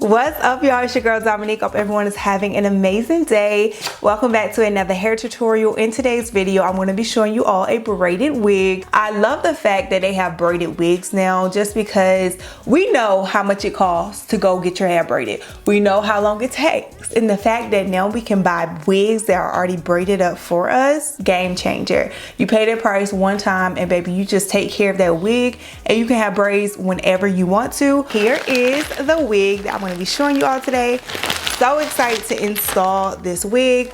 What's up, y'all? It's your girl Domonique. Hope everyone is having an amazing day. Welcome back to another hair tutorial. In today's video, I'm going to be showing you all a braided wig. I love the fact that they have braided wigs now, just because we know how much it costs to go get your hair braided. We know how long it takes, and the fact that now we can buy wigs that are already braided up for us, game changer. You pay the price one time and baby, you just take care of that wig and you can have braids whenever you want to. Here is the wig that I'm going to be showing you all today. So excited to install this wig.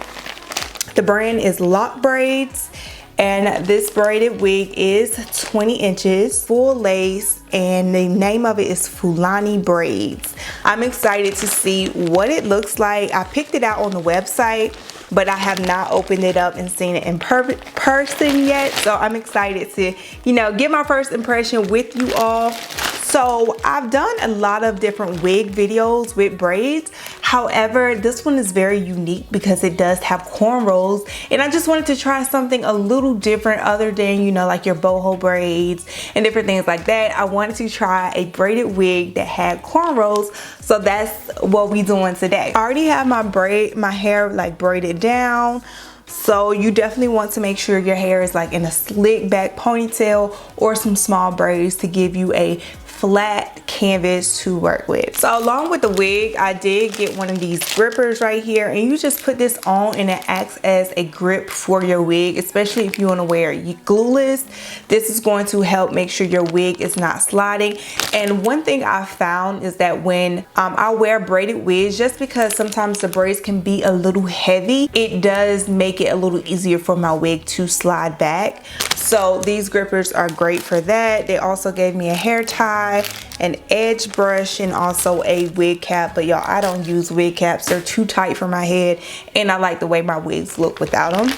The brand is Lockbraids, and this braided wig is 20 inches, full lace, and the name of it is Fulani Braids. I'm excited to see what it looks like. I picked it out on the website, but I have not opened it up and seen it in person yet. So I'm excited to, get my first impression with you all. So I've done a lot of different wig videos with braids. However, this one is very unique because it does have cornrows, and I just wanted to try something a little different other than, like your boho braids and different things like that. I wanted to try a braided wig that had cornrows, so that's what we're doing today. I already have my hair like braided down. So you definitely want to make sure your hair is like in a slick back ponytail or some small braids to give you a flat canvas to work with. So along with the wig, I did get one of these grippers right here, and you just put this on and it acts as a grip for your wig, especially if you want to wear it glueless. This is going to help make sure your wig is not sliding. And one thing I found is that when I wear braided wigs, just because sometimes the braids can be a little heavy, it does make it a little easier for my wig to slide back. So these grippers are great for that. They also gave me a hair tie, an edge brush, and also a wig cap. But y'all, I don't use wig caps. They're too tight for my head, and I like the way my wigs look without them.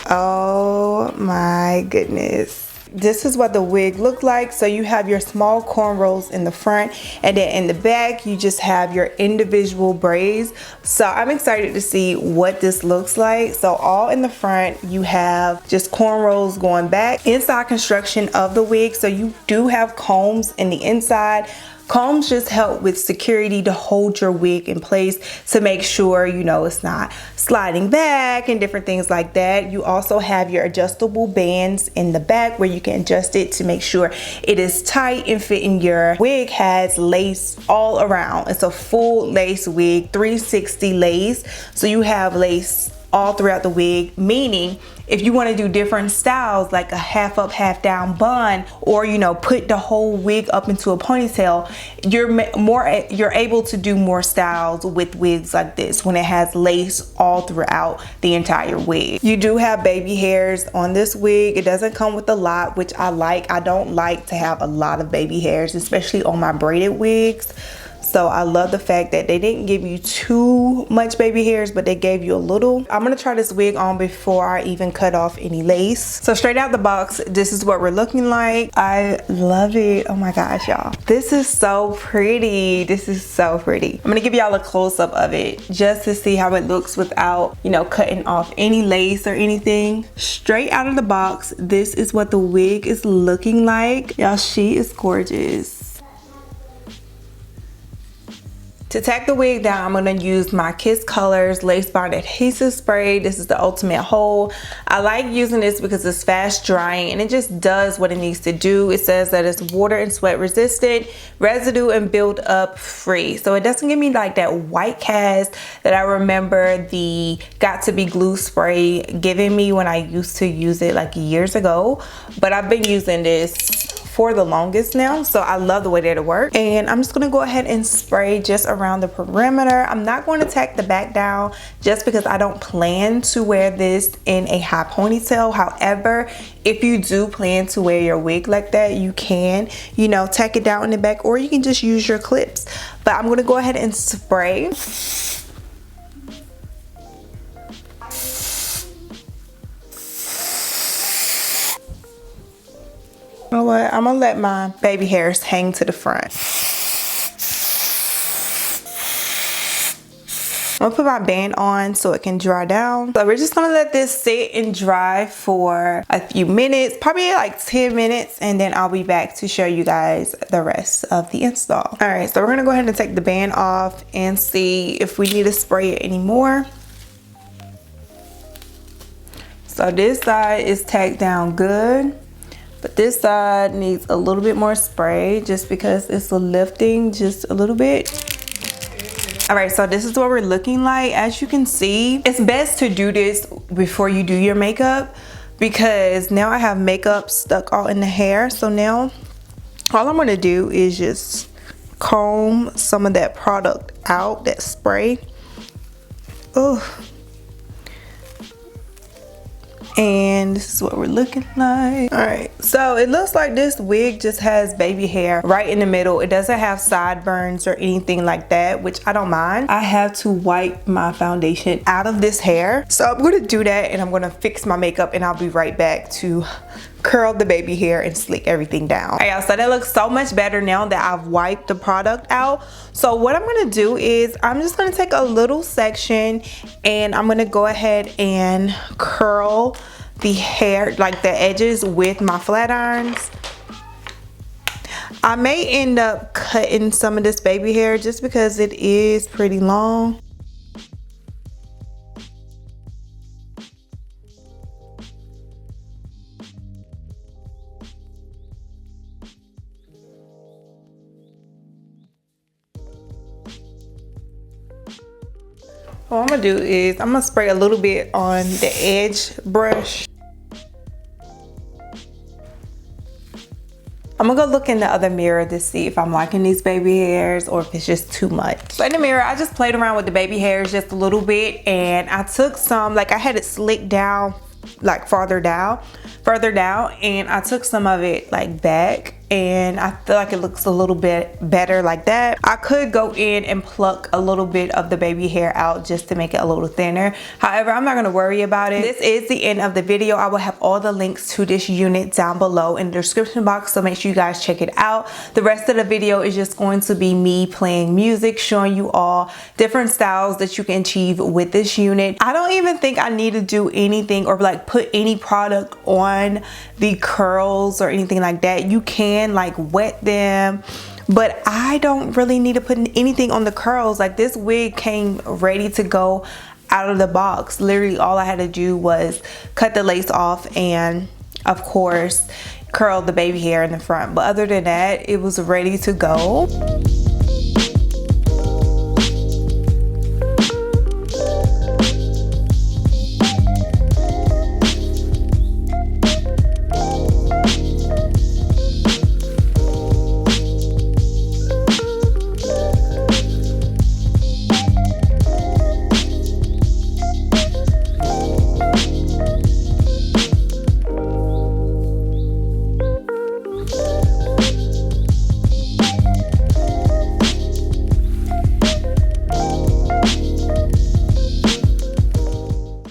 Oh my goodness. This is what the wig looked like. So you have your small cornrows in the front, and then in the back you just have your individual braids. So I'm excited to see what this looks like. So all in the front you have just cornrows going back. Inside construction of the wig, so you do have combs in the inside. Combs just help with security to hold your wig in place to make sure, it's not sliding back and different things like that. You also have your adjustable bands in the back where you can adjust it to make sure it is tight and fitting. Your wig has lace all around. It's a full lace wig, 360 lace. So you have lace all throughout the wig, meaning if you want to do different styles like a half up half down bun, or put the whole wig up into a ponytail, you're able to do more styles with wigs like this when it has lace all throughout the entire wig. You do have baby hairs on this wig. It doesn't come with a lot, which I like. I don't like to have a lot of baby hairs, especially on my braided wigs. So I love the fact that they didn't give you too much baby hairs, but they gave you a little. I'm gonna try this wig on before I even cut off any lace. So straight out the box, this is what we're looking like. I love it. Oh my gosh, y'all. This is so pretty. This is so pretty. I'm gonna give y'all a close-up of it just to see how it looks without, cutting off any lace or anything. Straight out of the box, this is what the wig is looking like. Y'all, she is gorgeous. To tack the wig down, I'm going to use my Kiss Colors Lace Bond Adhesive Spray. This is the ultimate hold. I like using this because it's fast drying and it just does what it needs to do. It says that it's water and sweat resistant, residue and build up free. So it doesn't give me like that white cast that I remember the Got To Be Glue spray giving me when I used to use it like years ago. But I've been using this for the longest now, so I love the way that it works. And I'm just gonna go ahead and spray just around the perimeter. I'm not going to tack the back down just because I don't plan to wear this in a high ponytail. However, if you do plan to wear your wig like that, you can, tack it down in the back, or you can just use your clips. But I'm gonna go ahead and spray. You know what? I'm gonna let my baby hairs hang to the front. I'm gonna put my band on so it can dry down. So we're just gonna let this sit and dry for a few minutes, probably like 10 minutes, and then I'll be back to show you guys the rest of the install. All right, so we're gonna go ahead and take the band off and see if we need to spray it anymore. So this side is tacked down good, but this side needs a little bit more spray just because it's lifting just a little bit. All right, so this is what we're looking like. As you can see, it's best to do this before you do your makeup because now I have makeup stuck all in the hair. So now all I'm gonna do is just comb some of that product out, that spray. Oh. And this is what we're looking like. All right, so it looks like this wig just has baby hair right in the middle. It doesn't have sideburns or anything like that, which I don't mind. I have to wipe my foundation out of this hair, so I'm gonna do that and I'm gonna fix my makeup and I'll be right back to curl the baby hair and slick everything down. All right, y'all, so that looks so much better now that I've wiped the product out. So what I'm gonna do is I'm just gonna take a little section and I'm gonna go ahead and curl the hair, like the edges, with my flat irons. I may end up cutting some of this baby hair just because it is pretty long. What I'm gonna do is I'm gonna spray a little bit on the edge brush. I'm gonna go look in the other mirror to see if I'm liking these baby hairs or if it's just too much. So in the mirror, I just played around with the baby hairs just a little bit, and I took some, like I had it slicked down, like further down, and I took some of it like back, and I feel like it looks a little bit better like that. I could go in and pluck a little bit of the baby hair out just to make it a little thinner. However, I'm not gonna worry about it. This is the end of the video. I will have all the links to this unit down below in the description box, so make sure you guys check it out. The rest of the video is just going to be me playing music, showing you all different styles that you can achieve with this unit. I don't even think I need to do anything or like put any product on the curls or anything like that. You can like wet them, but I don't really need to put anything on the curls. Like this wig came ready to go out of the box. Literally all I had to do was cut the lace off and of course curl the baby hair in the front, but other than that it was ready to go.